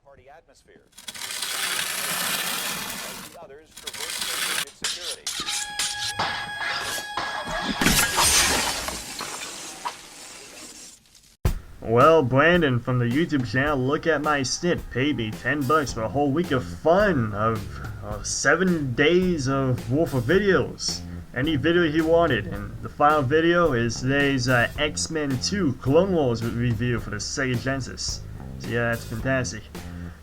party atmosphere. As the others traverse their rigid security. Well, Brandon from the YouTube channel, look at my stint. Paid me $10 for a whole week of fun of 7 days of worth of videos. Any video he wanted, and the final video is today's X-Men 2 Clone Wars review for the Sega Genesis. So yeah, that's fantastic.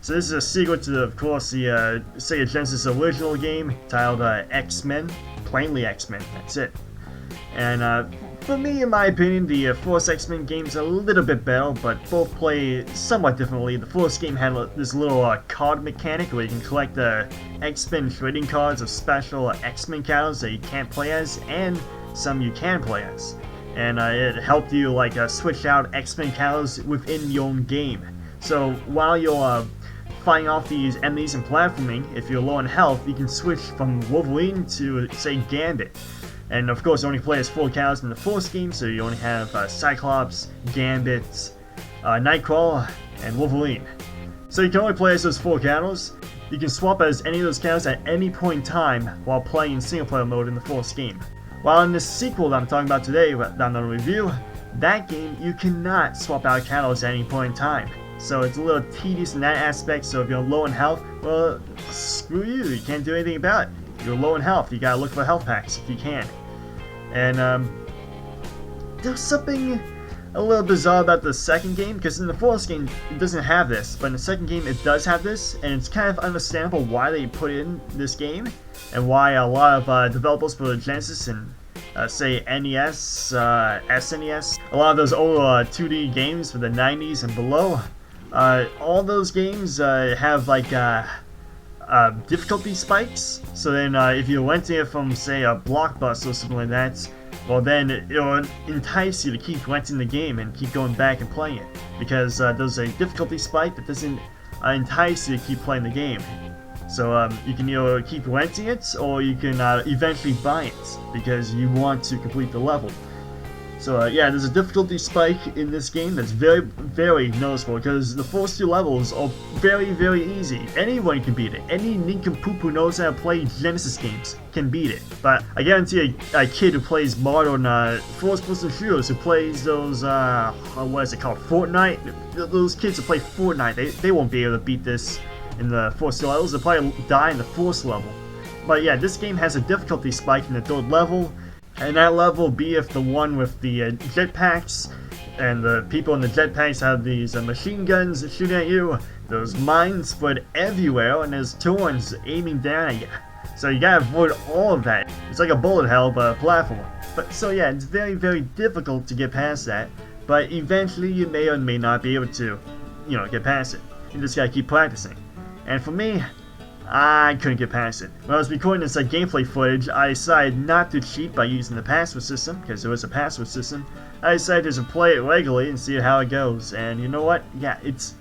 So this is a sequel to, of course, the Sega Genesis original game titled X-Men, plainly X-Men, that's it. And for me, in my opinion, the first X-Men game's a little bit better, but both play somewhat differently. The first game had this little card mechanic where you can collect the X-Men trading cards of special X-Men characters that you can't play as, and some you can play as. And it helped you like switch out X-Men characters within your own game. So while you're fighting off these enemies and platforming, if you're low on health, you can switch from Wolverine to, say, Gambit. And of course, you only play as 4 characters in the first game, so you only have Cyclops, Gambit, Nightcrawler, and Wolverine. So you can only play as those 4 characters. You can swap as any of those characters at any point in time while playing in single player mode in the first game. While in this sequel that I'm talking about today, that I'm going to review, that game you cannot swap out characters at any point in time. So it's a little tedious in that aspect, so if you're low in health, well, screw you, you can't do anything about it. You're low in health, you gotta look for health packs if you can. And there's something a little bizarre about the second game, because in the first game it doesn't have this, but in the second game it does have this, and it's kind of understandable why they put in this game, and why a lot of developers for the Genesis and say NES, SNES, a lot of those old 2D games for the 90s and below, all those games have like difficulty spikes. So then if you're renting it from, say, a Blockbuster or something like that, well then it'll entice you to keep renting the game and keep going back and playing it, because there's a difficulty spike that doesn't entice you to keep playing the game. So you can either keep renting it, or you can eventually buy it because you want to complete the level. So yeah, there's a difficulty spike in this game that's very, very noticeable, because the first 2 levels are very, very easy. Anyone can beat it. Any nincompoop who knows how to play Genesis games can beat it. But I guarantee a kid who plays modern first-person shooters, who plays those, what is it called, Fortnite? Those kids who play Fortnite, they won't be able to beat this in the first 2 levels. They'll probably die in the first level. But yeah, this game has a difficulty spike in the 3rd level. And that level will be if the one with the jetpacks, and the people in the jetpacks have these machine guns shooting at you. There's mines spread everywhere, and there's thorns aiming down at you. So you gotta avoid all of that. It's like a bullet hell, but a platform. But so yeah, it's very, very difficult to get past that. But eventually, you may or may not be able to, get past it. You just gotta keep practicing. And for me, I couldn't get past it. When I was recording this gameplay footage, I decided not to cheat by using the password system, because there was a password system. I decided to play it regularly and see how it goes. And you know what? Yeah, it's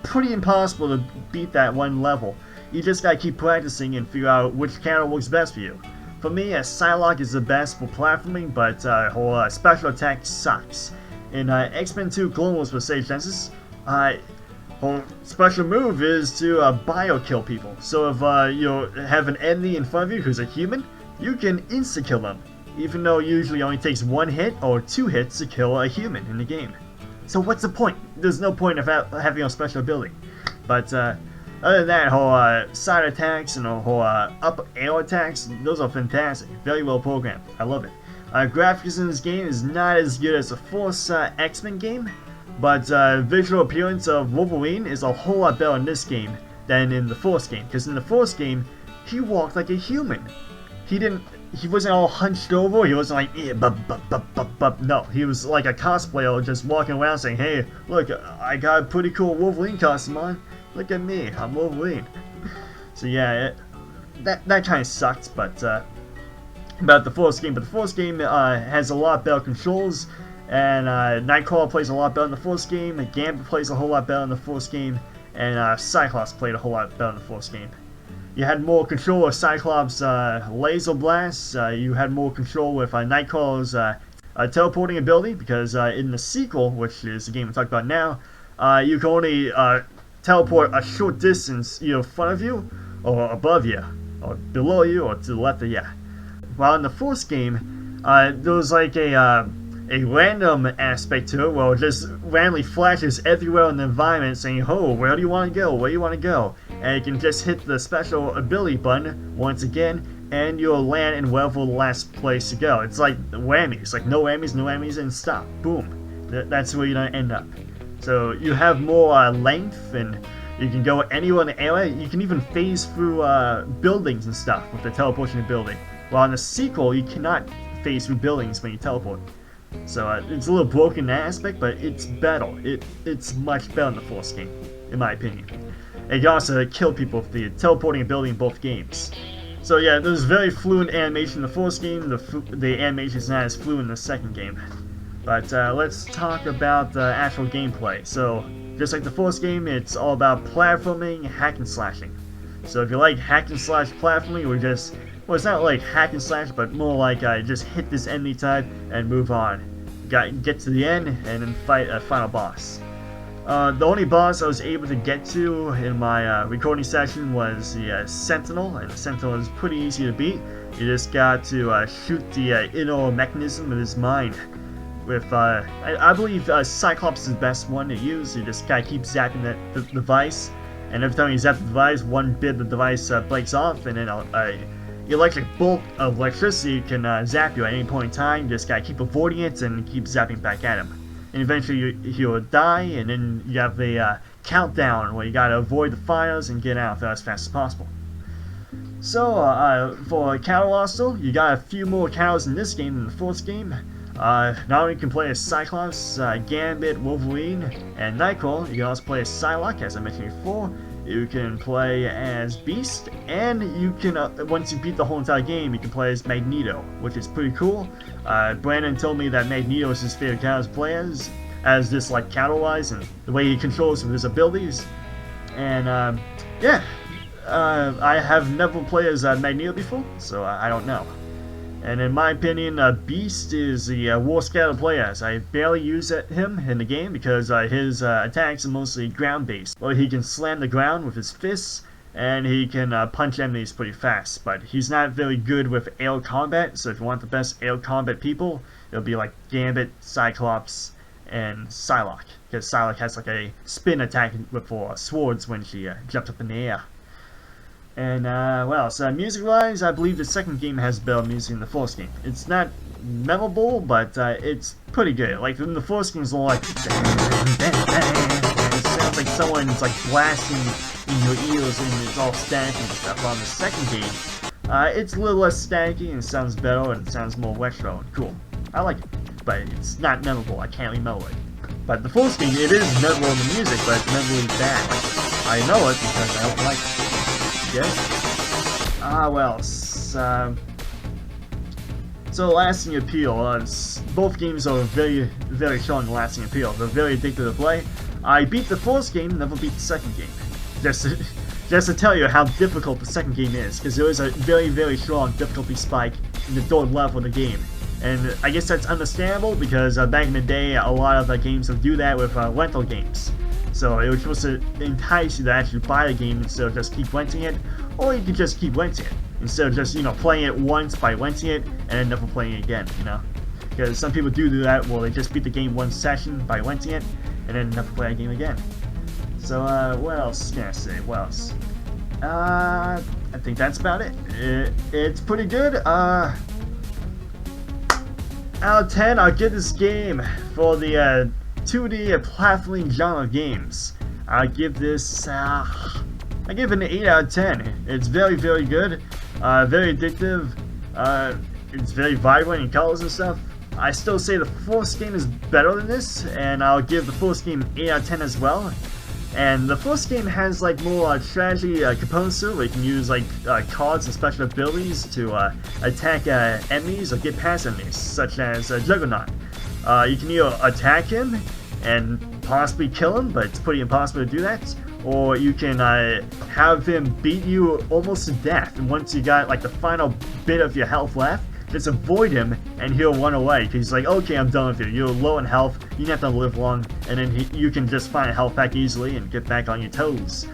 pretty impossible to beat that one level. You just gotta keep practicing and figure out which character works best for you. For me, Psylocke is the best for platforming, but her special attack sucks. In X-Men 2 Clone Wars for Sega Genesis, her special move is to bio-kill people. So if you have an enemy in front of you who's a human, you can insta-kill them, even though it usually only takes 1 hit or 2 hits to kill a human in the game. So what's the point? There's no point of having a special ability. But other than that, her side attacks and her up air attacks, those are fantastic. Very well programmed. I love it. Graphics in this game is not as good as the first X-Men game, but visual appearance of Wolverine is a whole lot better in this game than in the first game. Because in the first game, he walked like a human. He wasn't all hunched over. He wasn't like, no, he was like a cosplayer just walking around saying, hey, look, I got a pretty cool Wolverine costume on. Look at me, I'm Wolverine. So yeah, that kind of sucked, but about the first game. But the first game has a lot better controls. And Nightcrawler plays a lot better in the first game, Gambit plays a whole lot better in the first game, and Cyclops played a whole lot better in the first game. You had more control with Cyclops' laser blasts, you had more control with Nightcrawler's teleporting ability, because in the sequel, which is the game we talked about now, you can only teleport a short distance either in front of you, or above you, or below you, or to the left of you. While in the first game, there was like a random aspect to it, where it just randomly flashes everywhere in the environment saying, "Oh, where do you want to go? Where do you want to go?" And you can just hit the special ability button once again, and you'll land in wherever the last place to go. It's like whammies, like no whammies, and stop. Boom. That's where you're gonna end up. So you have more length, and you can go anywhere in the area. You can even phase through buildings and stuff with the teleportation ability. While in the sequel, you cannot phase through buildings when you teleport. So it's a little broken in that aspect, but it's better. It's much better in the first game, in my opinion. And you can also kill people with the teleporting ability in both games. So yeah, there's very fluent animation in the first game. The animation is not as fluent in the second game. But let's talk about the actual gameplay. So just like the first game, it's all about platforming, hack and slashing. So if you like hack and slash platforming, or just, well, it's not like hack and slash, but more like just hit this enemy type and move on. Get to the end and then fight a final boss. The only boss I was able to get to in my recording session was the Sentinel, and the Sentinel is pretty easy to beat. You just got to shoot the inner mechanism of his mind. With I believe Cyclops is the best one to use. You just gotta keep zapping the device, and every time you zap the device, one bit of the device breaks off, and then electric bolt of electricity can zap you at any point in time. You just gotta keep avoiding it and keep zapping back at him. And eventually he'll die, and then you have the countdown where you gotta avoid the fires and get out as fast as possible. So for counter hostile, you got a few more counters in this game than the first game. Not only can play as Cyclops, Gambit, Wolverine, and Nightcrawler, you can also play as Psylocke, as I mentioned before. You can play as Beast, and you can, once you beat the whole entire game, you can play as Magneto, which is pretty cool. Brandon told me that Magneto is his favorite character to play as this like counter-wise, and the way he controls with his abilities. And yeah, I have never played as Magneto before, so I don't know. And in my opinion, Beast is the worst character to play as. I barely use him in the game because his attacks are mostly ground-based. Well, he can slam the ground with his fists, and he can punch enemies pretty fast. But he's not very good with air combat, so if you want the best air combat people, it'll be like Gambit, Cyclops, and Psylocke. Because Psylocke has like a spin attack with swords when she jumps up in the air. And well, so music-wise, I believe the second game has better music than the first game. It's not memorable, but it's pretty good. Like in the first game, it's all like, and it sounds like someone's like blasting in your ears, and it's all static and stuff. While in the second game, it's a little less staticky and it sounds better and it sounds more retro and cool. I like it, but it's not memorable. I can't remember it. But the first game, it is memorable in the music, but it's memorably bad. Like, I know it because I don't like it. Yes? Well, so lasting appeal, both games are very, very strong lasting appeal. They're very addictive to play. I beat the first game, never beat the second game. Just to tell you how difficult the second game is, because there is a very, very strong difficulty spike in the third level of the game. And I guess that's understandable, because back in the day, a lot of the games would do that with rental games. So it was supposed to entice you to actually buy the game instead of just keep renting it, or you could just keep renting it instead of just, you know, playing it once by renting it and then never playing it again, you know? Because some people do that, well, they just beat the game one session by renting it and then never play a game again. So what else can I say? What else? I think that's about it. It's pretty good. Out of 10, I'll give this game for the 2D platforming genre games. I give this, I give it an 8 out of 10. It's very, very good, very addictive, it's very vibrant in colors and stuff. I still say the first game is better than this, and I'll give the first game 8 out of 10 as well. And the first game has like more strategy components to it, where you can use like cards and special abilities to attack enemies or get past enemies, such as Juggernaut. You can either attack him and possibly kill him, but it's pretty impossible to do that, or you can have him beat you almost to death, and once you got like the final bit of your health left, just avoid him and he'll run away. Cause he's like, okay, I'm done with you. You're low in health. You don't have to live long, and then you can just find a health pack easily and get back on your toes.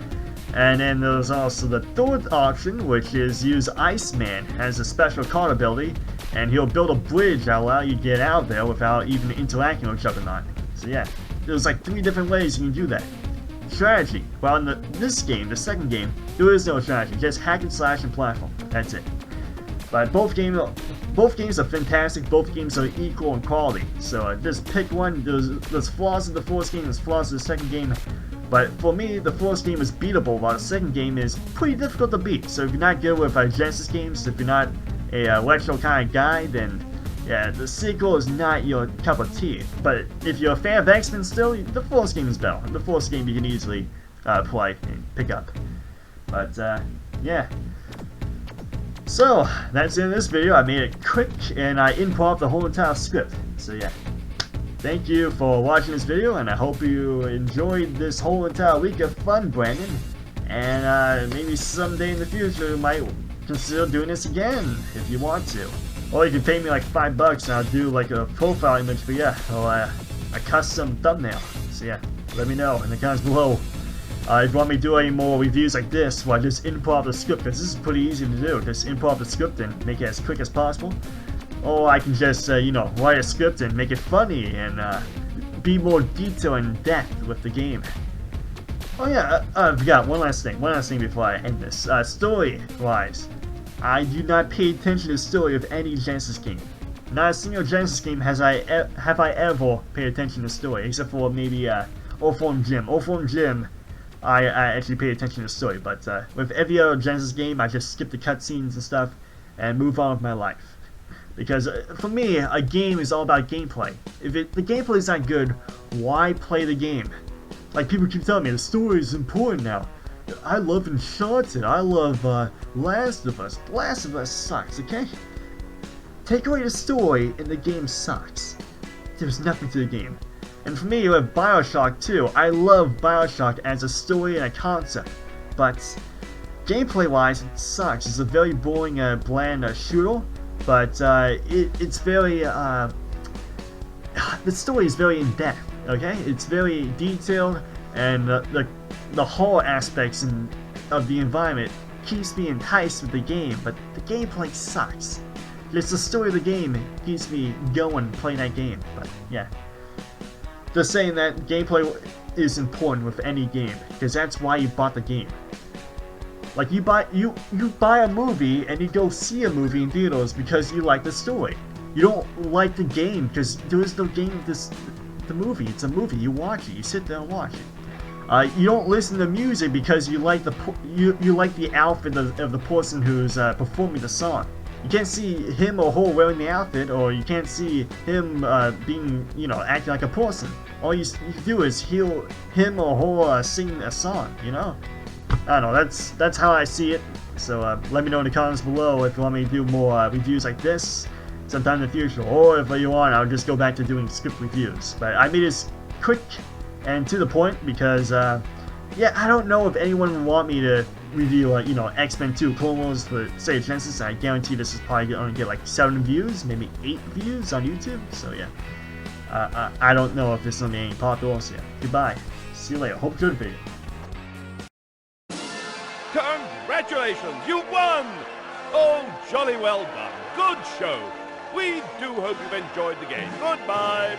And then there's also the third option, which is use Iceman. Has a special card ability, and he'll build a bridge that allow you to get out there without even interacting with Juggernaut. So yeah, there's like 3 different ways you can do that. Strategy. Well, in this game, the second game, there is no strategy. Just hack and slash and platform. That's it. But both games are fantastic. Both games are equal in quality. So just pick one. There's flaws in the first game. There's flaws in the second game. But for me, the first game is beatable, while the second game is pretty difficult to beat. So if you're not good with Genesis games, if you're not a retro kind of guy, then yeah, the sequel is not your cup of tea. But if you're a fan of X-Men still, the first game is better. The first game you can easily play and pick up. But yeah. So that's it in this video. I made it quick and I improv the whole entire script. So yeah. Thank you for watching this video, and I hope you enjoyed this whole entire week of fun, Brandon. And maybe someday in the future you might consider doing this again, if you want to. Or you can pay me like $5 and I'll do like a profile image for you, or a custom thumbnail. So yeah, let me know in the comments below. If you want me to do any more reviews like this, where I just improv the script, because this is pretty easy to do. Just improv the script and make it as quick as possible. Or I can just, you know, write a script and make it funny and be more detailed and depth with the game. Oh yeah, I forgot one last thing before I end this. Story-wise, I do not pay attention to the story of any Genesis game. Not a single Genesis game have I ever paid attention to the story, except for maybe Earthworm Jim. Earthworm Jim, I actually pay attention to the story, but with every other Genesis game, I just skip the cutscenes and stuff and move on with my life. Because for me, a game is all about gameplay. If the gameplay is not good, why play the game? Like people keep telling me, the story is important now. I love Uncharted. I love Last of Us. Last of Us sucks, okay? Take away the story and the game sucks. There's nothing to the game. And for me, with Bioshock 2, I love Bioshock as a story and a concept. But gameplay-wise, it sucks. It's a very boring, bland shooter. But it's very, the story is very in-depth, okay? It's very detailed, and the horror aspects of the environment keeps me enticed with the game, but the gameplay sucks. It's the story of the game that keeps me going playing that game, but yeah. Just saying that gameplay is important with any game, because that's why you bought the game. Like you buy a movie and you go see a movie in theaters because you like the story. You don't like the game because there is no game. The movie. It's a movie. You watch it. You sit there and watch it. You don't listen to music because you like you like the outfit of the person who's performing the song. You can't see him or her wearing the outfit, or you can't see him being, you know, acting like a person. All you do is hear him or her sing a song. You know. I don't know, that's how I see it. So let me know in the comments below if you want me to do more reviews like this sometime in the future, or if you want, I'll just go back to doing script reviews. But I made this quick and to the point because, yeah, I don't know if anyone would want me to review, you know, X-Men 2 Clone Wars for Sega Genesis. I guarantee this is probably going to get like 7 views, maybe 8 views on YouTube. So yeah, I don't know if this is going to be any popular. So yeah, goodbye. See you later. Hope you enjoyed the video. Congratulations, you won! Oh, jolly well done. Good show. We do hope you've enjoyed the game. Goodbye.